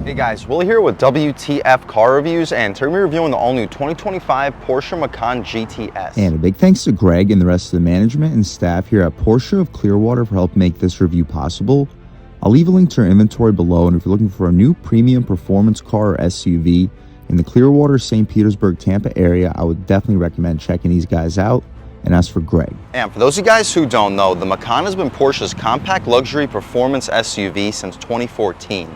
Hey guys, Will here with W.T.F car reviews, and today we're reviewing the all-new 2025 Porsche Macan GTS. And a big thanks to Greg and the rest of the management and staff here at Porsche of Clearwater for helping make this review possible. I'll leave a link to our inventory below, and if you're looking for a new premium performance car or SUV in the Clearwater, St. Petersburg, Tampa area, I would definitely recommend checking these guys out. And as for Greg. And for those of you guys who don't know, the Macan has been Porsche's compact luxury performance SUV since 2014.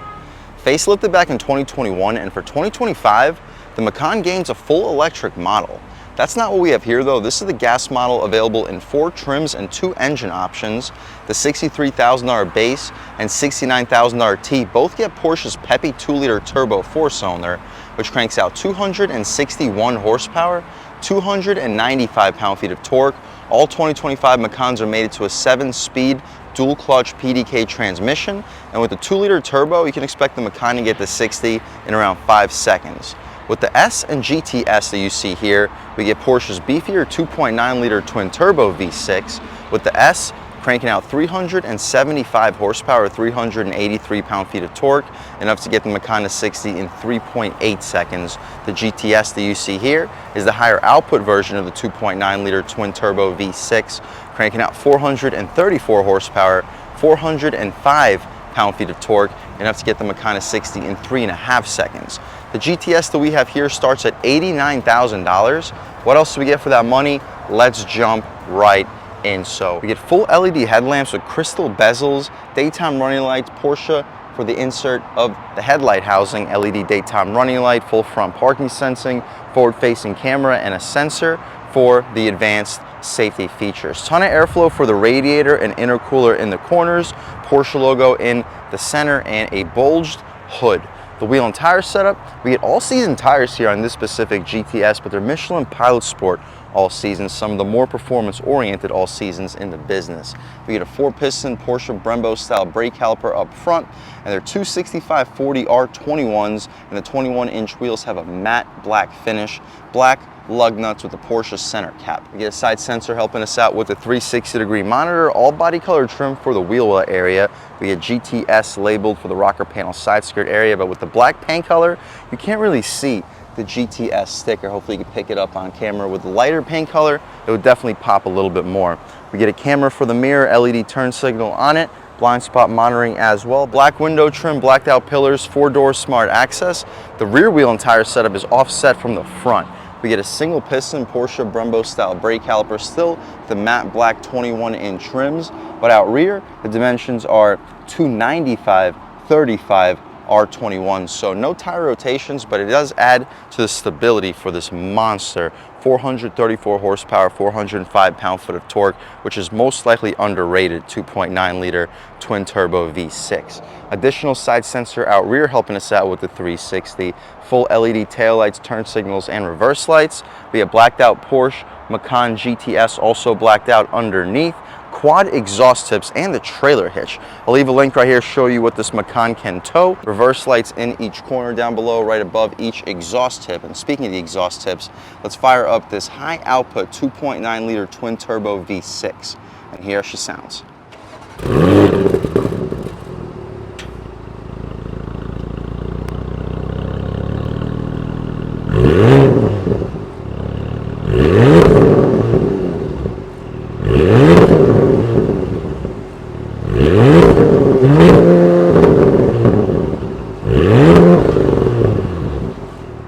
Facelifted back in 2021, and for 2025, the Macan gains a full electric model. That's not what we have here though. This is the gas model, available in 4 trims and 2 engine options. The $63,000 base and $69,000 T both get Porsche's peppy 2-liter turbo 4-cylinder, which cranks out 261 horsepower, 295 pound-feet of torque. All 2025 Macans are mated to a 7-speed dual clutch PDK transmission, and with the 2-liter turbo, you can expect the Macan to get to 60 in around 5 seconds. With the S and GTS that you see here, we get Porsche's beefier 2.9-liter twin-turbo V6, with the S cranking out 375 horsepower, 383 pound-feet of torque, enough to get the Macan to 60 in 3.8 seconds. The GTS that you see here is the higher output version of the 2.9-liter twin-turbo V6, cranking out 434 horsepower, 405 pound-feet of torque, enough to get the Macan to 60 in 3.5 seconds. The GTS that we have here starts at $89,000. What else do we get for that money? Let's jump right in. So we get full LED headlamps with crystal bezels, daytime running lights, Porsche for the insert of the headlight housing, LED daytime running light, full front parking sensing, forward-facing camera, and a sensor for the advanced safety features. Ton of airflow for the radiator and intercooler in the corners, Porsche logo in the center, and a bulged hood. The wheel and tire setup, we get all-season tires here on this specific GTS, but they're Michelin Pilot Sport all-seasons, some of the more performance-oriented all-seasons in the business. We get a 4-piston Porsche Brembo-style brake caliper up front, and their 265/40 R21s, and the 21-inch wheels have a matte black finish, black lug nuts with the Porsche center cap. We get a side sensor helping us out with a 360-degree monitor, all body color trim for the wheel well area. We get GTS labeled for the rocker panel side skirt area, but with the black paint color, you can't really see the GTS sticker. Hopefully you can pick it up on camera. With the lighter paint color, it would definitely pop a little bit more. We get a camera for the mirror, LED turn signal on it, blind spot monitoring as well, black window trim, blacked out pillars, 4-door smart access. The rear wheel and tire setup is offset from the front. We get a single piston Porsche Brembo style brake caliper, still the matte black 21-inch rims, but out rear the dimensions are 295/35 R21, so no tire rotations, but it does add to the stability for this monster 434 horsepower, 405 pound-foot of torque, which is most likely underrated 2.9-liter twin-turbo V6. Additional side sensor out rear helping us out with the 360, full LED taillights, turn signals, and reverse lights. We have blacked out Porsche Macan GTS also blacked out underneath, quad exhaust tips, and the trailer hitch. I'll leave a link right here to show you what this Macan can tow. Reverse lights in each corner down below, right above each exhaust tip. And speaking of the exhaust tips, let's fire up this high output 2.9-liter twin turbo V6. And here she sounds.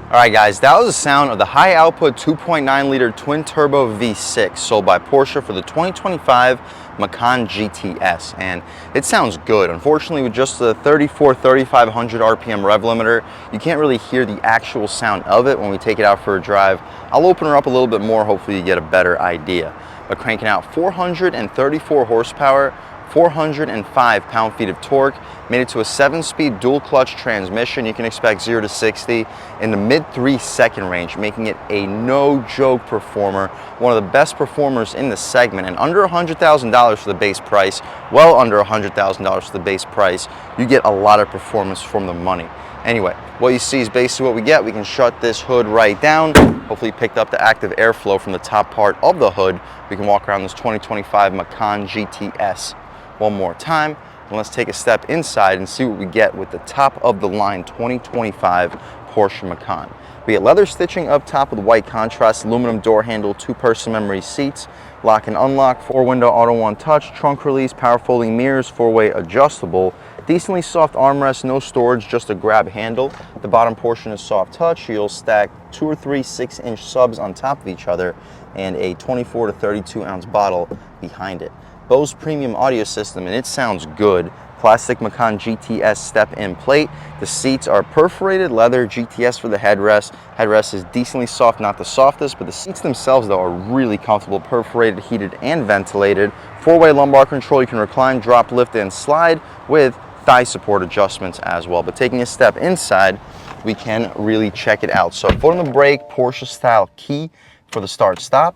Alright guys, that was the sound of the high output 2.9-liter twin-turbo V6 sold by Porsche for the 2025 Macan GTS, and it sounds good. Unfortunately, with just the 3,500 RPM rev limiter, you can't really hear the actual sound of it when we take it out for a drive. I'll open her up a little bit more, hopefully you get a better idea. But cranking out 434 horsepower, 405 pound-feet of torque, made it to a 7-speed dual-clutch transmission. You can expect 0 to 60 in the mid 3-second range, making it a no-joke performer, one of the best performers in the segment. And under $100,000 for the base price, well under $100,000 for the base price, you get a lot of performance from the money. Anyway, what you see is basically what we get. We can shut this hood right down. Hopefully you picked up the active airflow from the top part of the hood. We can walk around this 2025 Macan GTS one more time. And let's take a step inside and see what we get with the top of the line 2025 Porsche Macan. We get leather stitching up top with white contrast, aluminum door handle, 2-person memory seats, lock and unlock, 4-window auto-on touch, trunk release, power folding mirrors, 4-way adjustable, decently soft armrest, no storage, just a grab handle. The bottom portion is soft touch. You'll stack 2 or 3 6-inch subs on top of each other and a 24 to 32 ounce bottle behind it. Bose premium audio system, and it sounds good. Plastic Macan GTS step-in plate. The seats are perforated leather, GTS for the headrest. Headrest is decently soft, not the softest, but the seats themselves though are really comfortable, perforated, heated, and ventilated. 4-way lumbar control, you can recline, drop, lift, and slide with thigh support adjustments as well. But taking a step inside, we can really check it out. So foot on the brake, Porsche style key for the start stop,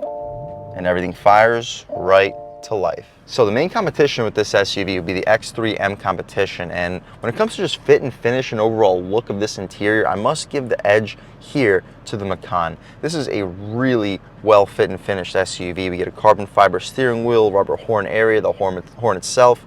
and everything fires right to life. So the main competition with this SUV would be the X3M competition, and when it comes to just fit and finish and overall look of this interior, I must give the edge here to the Macan. This is a really well fit and finished SUV. We get a carbon fiber steering wheel, rubber horn area, the horn itself,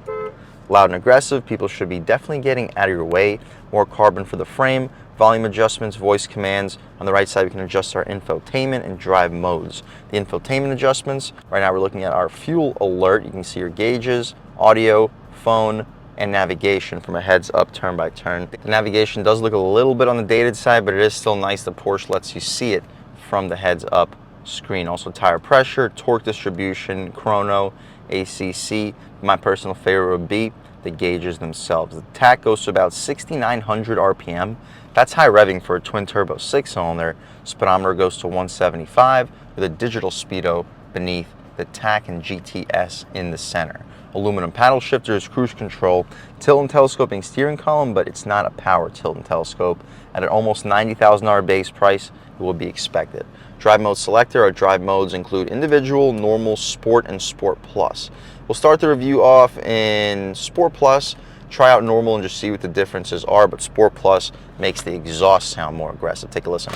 loud and aggressive. People should be definitely getting out of your way. More carbon for the frame, volume adjustments, voice commands. On the right side, we can adjust our infotainment and drive modes. The infotainment adjustments, right now we're looking at our fuel alert. You can see your gauges, audio, phone, and navigation from a heads up turn by turn. The navigation does look a little bit on the dated side, but it is still nice. The Porsche lets you see it from the heads up screen. Also tire pressure, torque distribution, chrono, ACC. My personal favorite would be the gauges themselves. The tach goes to about 6,900 RPM. That's high revving for a twin turbo 6-cylinder. Speedometer goes to 175 with a digital speedo beneath the tach and GTS in the center. Aluminum paddle shifters, cruise control, tilt and telescoping steering column, but it's not a power tilt and telescope. At an almost $90,000 base price, it will be expected. Drive mode selector. Our drive modes include individual, normal, sport, and sport plus. We'll start the review off in sport plus. Try out normal and just see what the differences are, but sport plus makes the exhaust sound more aggressive. Take a listen.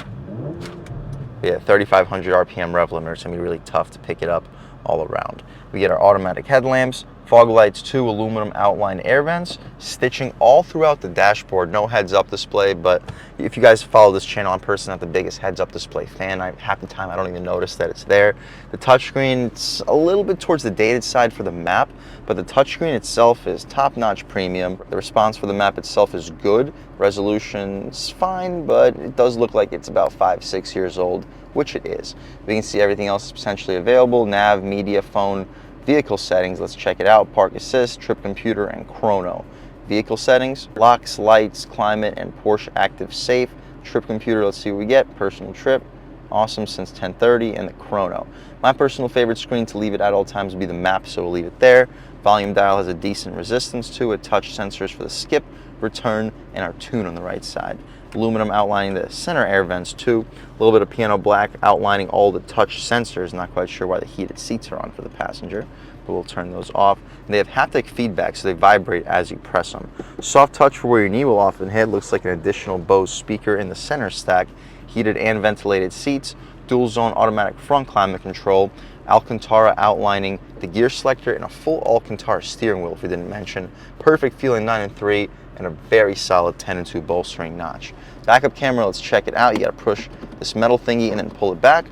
Yeah, 3,500 RPM rev limiter. It's gonna be really tough to pick it up all around. We get our automatic headlamps, fog lights, 2 aluminum outline air vents, stitching all throughout the dashboard. No heads-up display, but if you guys follow this channel, I'm personally not the biggest heads-up display fan. Half the time I don't even notice that it's there. The touchscreen, it's a little bit towards the dated side for the map, but the touchscreen itself is top-notch premium. The response for the map itself is good. Resolution's fine, but it does look like it's about 5-6 years old, which it is. We can see everything else is potentially available: nav, media, phone. Vehicle settings, let's check it out. Park assist, trip computer, and chrono. Vehicle settings, locks, lights, climate, and Porsche active safe. Trip computer, let's see what we get. Personal trip, awesome since 10:30, and the chrono. My personal favorite screen to leave it at all times would be the map, so we'll leave it there. Volume dial has a decent resistance to it. Touch sensors for the skip, return, and our tune on the right side. Aluminum outlining the center air vents too. A little bit of piano black outlining all the touch sensors. Not quite sure why the heated seats are on for the passenger, but we'll turn those off. And they have haptic feedback, so they vibrate as you press them. Soft touch for where your knee will often hit. Looks like an additional Bose speaker in the center stack. Heated and ventilated seats. Dual zone automatic front climate control. Alcantara outlining the gear selector, and a full Alcantara steering wheel if we didn't mention. Perfect feeling 9 and 3, and a very solid 10 and 2 bolstering notch. Backup camera, let's check it out. You gotta push this metal thingy and then pull it back.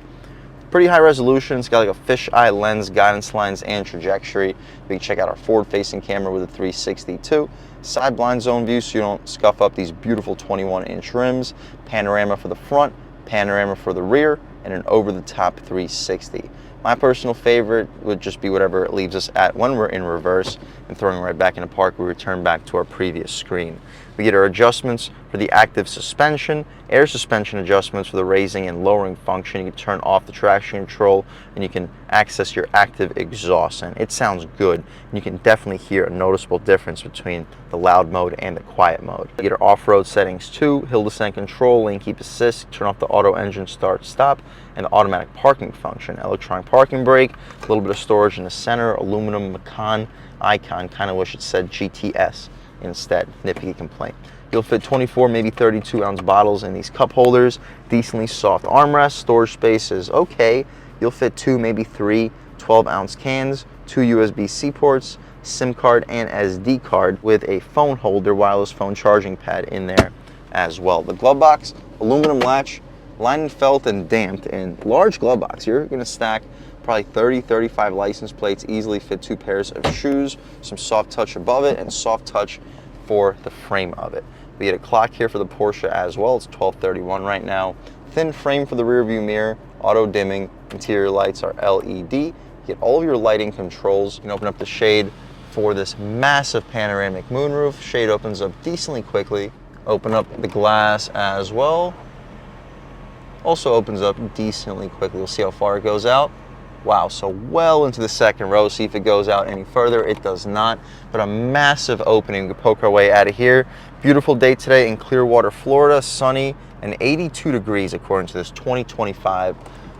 Pretty high resolution. It's got like a fisheye lens, guidance lines, and trajectory. We can check out our forward-facing camera with a 360 too. Side blind zone view so you don't scuff up these beautiful 21-inch rims. Panorama for the front, panorama for the rear, and an over-the-top 360. My personal favorite would just be whatever it leaves us at when we're in reverse, and throwing right back into park, we return back to our previous screen. We get our adjustments for the active suspension, air suspension adjustments for the raising and lowering function. You can turn off the traction control, and you can access your active exhaust, and it sounds good. And you can definitely hear a noticeable difference between the loud mode and the quiet mode. You get our off-road settings too: hill descent control, lane keep assist, turn off the auto engine start stop, and the automatic parking function. Electronic parking brake, a little bit of storage in the center, aluminum Macan icon. Kind of wish it said GTS instead. Nitpicky complaint. You'll fit 24, maybe 32 ounce bottles in these cup holders. Decently soft armrest. Storage space is okay. You'll fit 2, maybe 3 12-ounce cans. 2 USB-C ports, SIM card and SD card with a phone holder, wireless phone charging pad in there as well. The glove box, aluminum latch, lined and felt and damped, and large glove box. You're gonna stack probably 30, 35 license plates, easily fit 2 pairs of shoes, some soft touch above it, and soft touch for the frame of it. We get a clock here for the Porsche as well. It's 12:31 right now. Thin frame for the rear view mirror, auto dimming, interior lights are LED. You get all of your lighting controls. You can open up the shade for this massive panoramic moonroof. Shade opens up decently quickly. Open up the glass as well. Also opens up decently quickly. We'll see how far it goes out. Wow, so well into the second row. See if it goes out any further. It does not, but a massive opening. We can poke our way out of here. Beautiful day today in Clearwater, Florida. Sunny and 82 degrees according to this 2025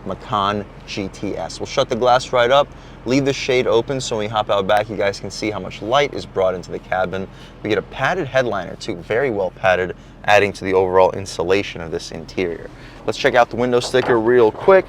Macan GTS. We'll shut the glass right up, leave the shade open so when we hop out back, you guys can see how much light is brought into the cabin. We get a padded headliner too, very well padded, adding to the overall insulation of this interior. Let's check out the window sticker real quick.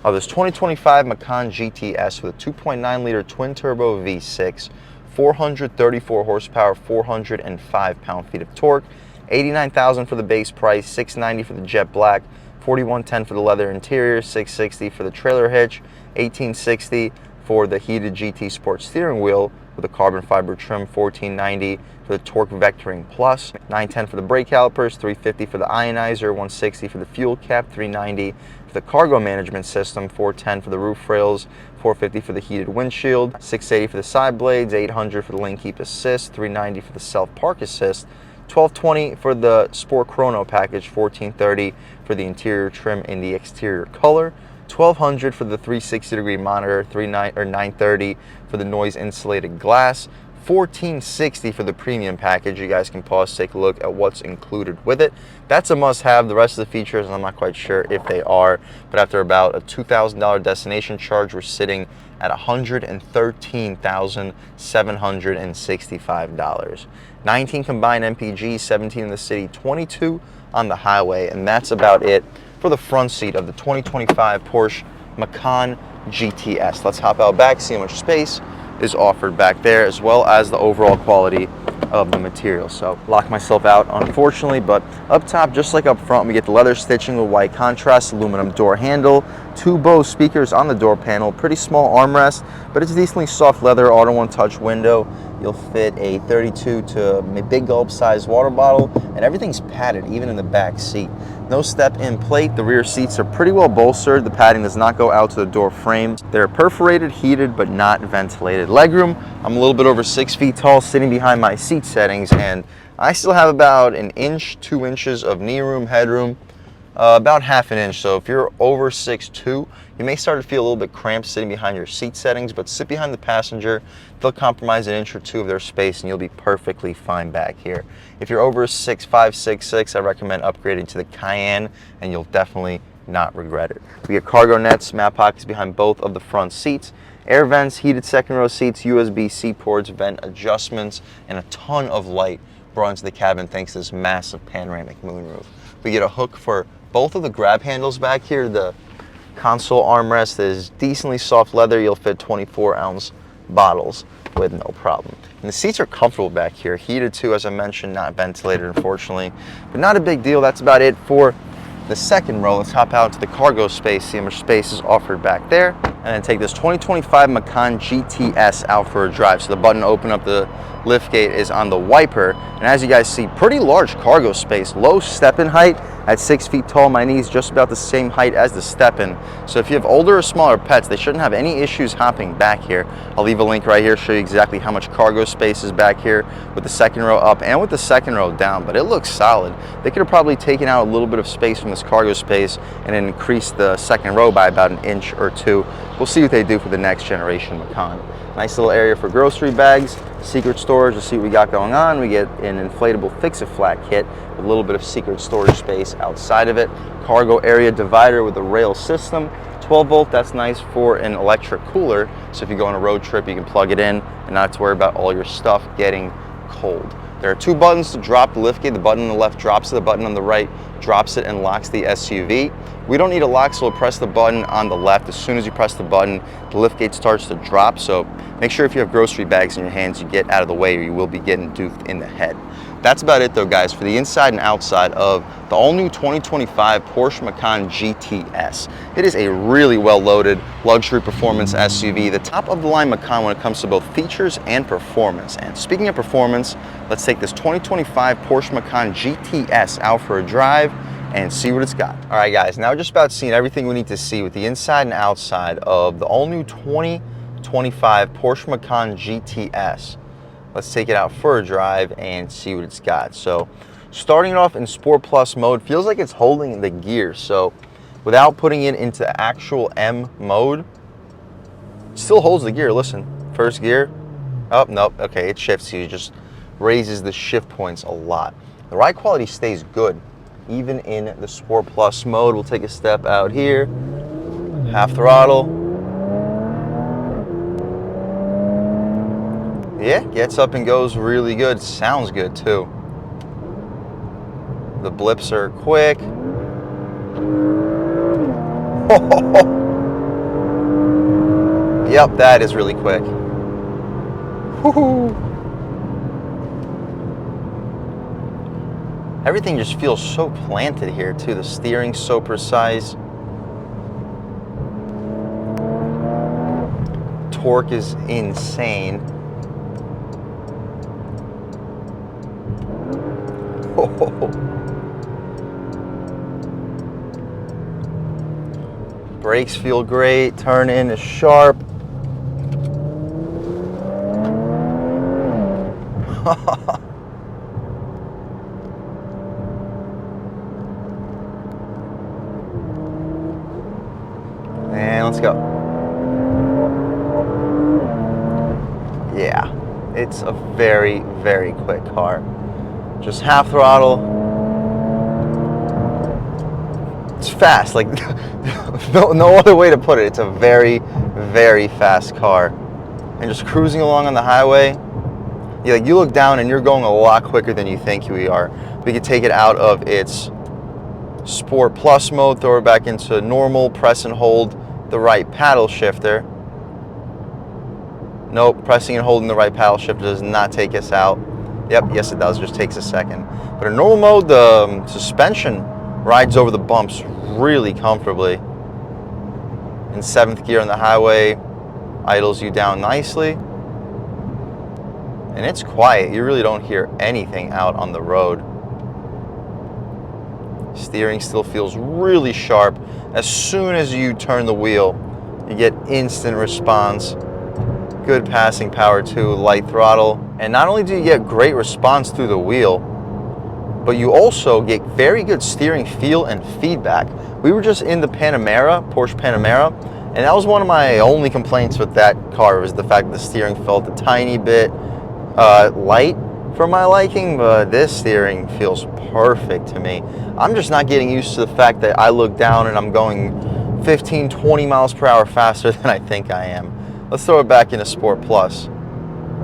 This 2025 Macan GTS with a 2.9 liter twin turbo V6, 434 horsepower, 405 pound-feet of torque, $89,000 for the base price, $690 for the jet black, $4110 for the leather interior, $660 for the trailer hitch, $1860 for the heated GT Sport steering wheel with a carbon fiber trim, $1490 for the torque vectoring plus, $910 for the brake calipers, $350 for the ionizer, $160 for the fuel cap, $390 for the cargo management system, $410 for the roof rails, $450 for the heated windshield, $680 for the side blades, $800 for the lane keep assist, $390 for the self park assist, $1220 for the Sport Chrono package, $1430 for the interior trim in the exterior color, $1200 for the 360-degree monitor, $930 for the noise insulated glass, $1460 for the premium package. You guys can pause, take a look at what's included with it. That's a must-have. The rest of the features, I'm not quite sure if they are, but after about a $2,000 destination charge, we're sitting at $113,765. 19 combined MPG, 17 in the city, 22 on the highway, and that's about it for the front seat of the 2025 Porsche Macan GTS. Let's hop out back, see how much space is offered back there, as well as the overall quality of the material. So lock myself out unfortunately, but up top, just like up front, we get the leather stitching with white contrast, aluminum door handle, 2 Bose speakers on the door panel, pretty small armrest, but it's decently soft leather, auto one touch window. You'll fit a 32 to a big gulp size water bottle, and everything's padded even in the back seat. No step-in plate. The rear seats are pretty well bolstered. The padding does not go out to the door frame. They're perforated, heated, but not ventilated. Legroom, I'm a little bit over 6 feet tall sitting behind my seat settings, and I still have about an inch, 2 inches of knee room, headroom, about half an inch. So if you're over 6'2", you may start to feel a little bit cramped sitting behind your seat settings, but sit behind the passenger. They'll compromise an inch or 2 of their space and you'll be perfectly fine back here. If you're over 6'5", 6'6", I recommend upgrading to the Cayenne and you'll definitely not regret it. We get cargo nets, map pockets behind both of the front seats, air vents, heated second row seats, USB-C ports, vent adjustments, and a ton of light brought into the cabin thanks to this massive panoramic moonroof. We get a hook for both of the grab handles back here. The console armrest is decently soft leather. You'll fit 24-ounce bottles with no problem. And the seats are comfortable back here. Heated too, as I mentioned, not ventilated unfortunately, but not a big deal. That's about it for the second row. Let's hop out into the cargo space, see how much space is offered back there, and then take this 2025 Macan GTS out for a drive. So the button to open up the liftgate is on the wiper, and as you guys see, pretty large cargo space, low step-in height. At 6 feet tall, my knee's just about the same height as the step-in. So if you have older or smaller pets, they shouldn't have any issues hopping back here. I'll leave a link right here, show you exactly how much cargo space is back here with the second row up and with the second row down, but it looks solid. They could have probably taken out a little bit of space from this cargo space and increased the second row by about an inch or 2. We'll see what they do for the next generation Macan. Nice little area for grocery bags, secret storage. Let's see what we got going on. We get an inflatable fix-a-flat kit with a little bit of secret storage space outside of it. Cargo area divider with a rail system. 12 volt, that's nice for an electric cooler. So if you go on a road trip, you can plug it in and not have to worry about all your stuff getting cold. There are 2 buttons to drop the liftgate. The button on the left drops it, the button on the right drops it and locks the SUV. We don't need a lock, so we'll press the button on the left. As soon as you press the button, the liftgate starts to drop, so make sure if you have grocery bags in your hands, you get out of the way or you will be getting duped in the head. That's about it though, guys, for the inside and outside of the all-new 2025 Porsche Macan GTS. It is a really well-loaded luxury performance SUV, the top-of-the-line Macan when it comes to both features and performance. And speaking of performance, let's take this 2025 Porsche Macan GTS out for a drive and see what it's got. All right, guys, now we're just about seeing everything we need to see with the inside and outside of the all-new 2025 Porsche Macan GTS. Let's take it out for a drive and see what it's got. So starting it off in Sport Plus mode, feels like it's holding the gear. So without putting it into actual M mode, it still holds the gear. Listen, first gear. Oh, nope. Okay, it shifts. It just raises the shift points a lot. The ride quality stays good, even in the Sport Plus mode. We'll take a step out here. Half throttle. Yeah, gets up and goes really good. Sounds good too. The blips are quick. Yep, that is really quick. Woohoo! Everything just feels so planted here too. The steering's so precise. Torque is insane. Brakes feel great, turn in is sharp. And let's go. Yeah, it's a very, very quick car. Just half throttle. It's fast, like no other way to put it. It's a very, very fast car. And just cruising along on the highway, you look down and you're going a lot quicker than you think you are. We could take it out of its Sport Plus mode, throw it back into normal, press and hold the right paddle shifter. Nope, pressing and holding the right paddle shifter does not take us out. Yep, yes it does, just takes a second. But in normal mode, the suspension rides over the bumps really comfortably. In 7th gear on the highway, idles you down nicely. And it's quiet, you really don't hear anything out on the road. Steering still feels really sharp. As soon as you turn the wheel, you get instant response. Good passing power too, light throttle. And not only do you get great response through the wheel, but you also get very good steering feel and feedback. We were just in the Panamera, Porsche Panamera, and that was one of my only complaints with that car, was the fact that the steering felt a tiny bit light for my liking, but this steering feels perfect to me. I'm just not getting used to the fact that I look down and I'm going 15, 20 miles per hour faster than I think I am. Let's throw it back into Sport Plus.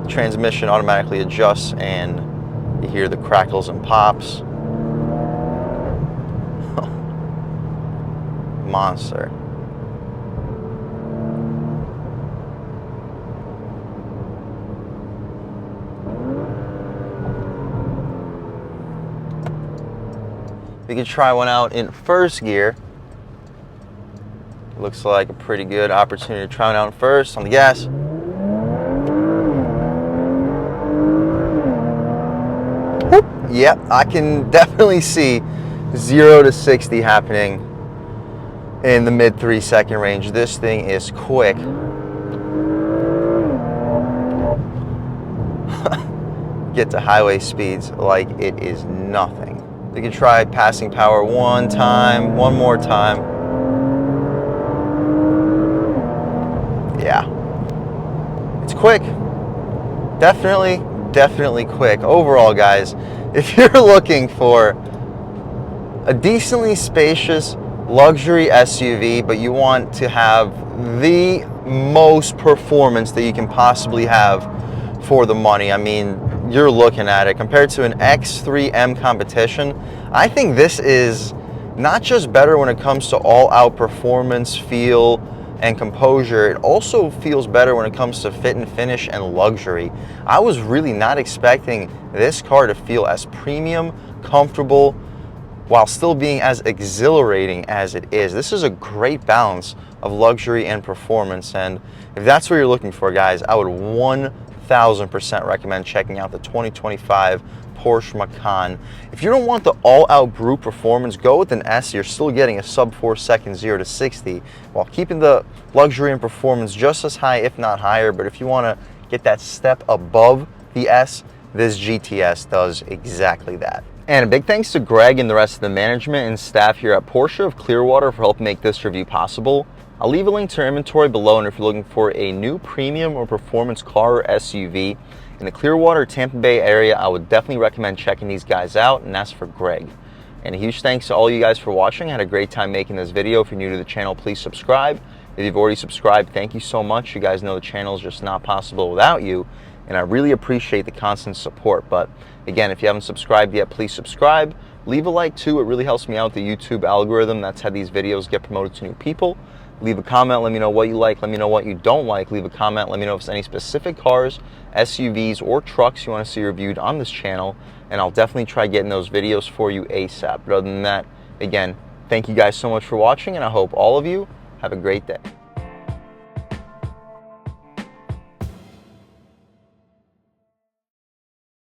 Transmission automatically adjusts and you hear the crackles and pops. Monster. We could try one out in 1st gear. Looks like a pretty good opportunity to try one out in 1st. On the gas. Whoop. Yep, I can definitely see 0 to 60 happening in the mid 3-second range. This thing is quick. Get to highway speeds like it is nothing. We can try passing power one more time. Yeah, it's quick. Definitely quick. Overall, guys, if you're looking for a decently spacious luxury SUV, but you want to have the most performance that you can possibly have for the money, I mean, you're looking at it, compared to an X3M competition, I think this is not just better when it comes to all-out performance, feel, and composure, it also feels better when it comes to fit and finish and luxury. I was really not expecting this car to feel as premium, comfortable, while still being as exhilarating as it is. This is a great balance of luxury and performance, and if that's what you're looking for, guys, I would 1000% recommend checking out the 2025 Porsche Macan. If you don't want the all-out brute performance, go with an S. You're still getting a sub 4 second 0 to 60 while keeping the luxury and performance just as high, if not higher. But if you want to get that step above the S, this GTS does exactly that. And a big thanks to Greg and the rest of the management and staff here at Porsche of Clearwater for helping make this review possible. I'll leave a link to our inventory below, and if you're looking for a new premium or performance car or SUV in the Clearwater, Tampa Bay area, I would definitely recommend checking these guys out, and that's for Greg. And a huge thanks to all you guys for watching. I had a great time making this video. If you're new to the channel, please subscribe. If you've already subscribed, thank you so much. You guys know the channel is just not possible without you, and I really appreciate the constant support. But again, if you haven't subscribed yet, please subscribe. Leave a like too. It really helps me out, the YouTube algorithm. That's how these videos get promoted to new people. Leave a comment, let me know what you like, let me know what you don't like. Leave a comment, let me know if there's any specific cars, SUVs, or trucks you want to see reviewed on this channel, and I'll definitely try getting those videos for you ASAP. But other than that, again, thank you guys so much for watching, and I hope all of you have a great day.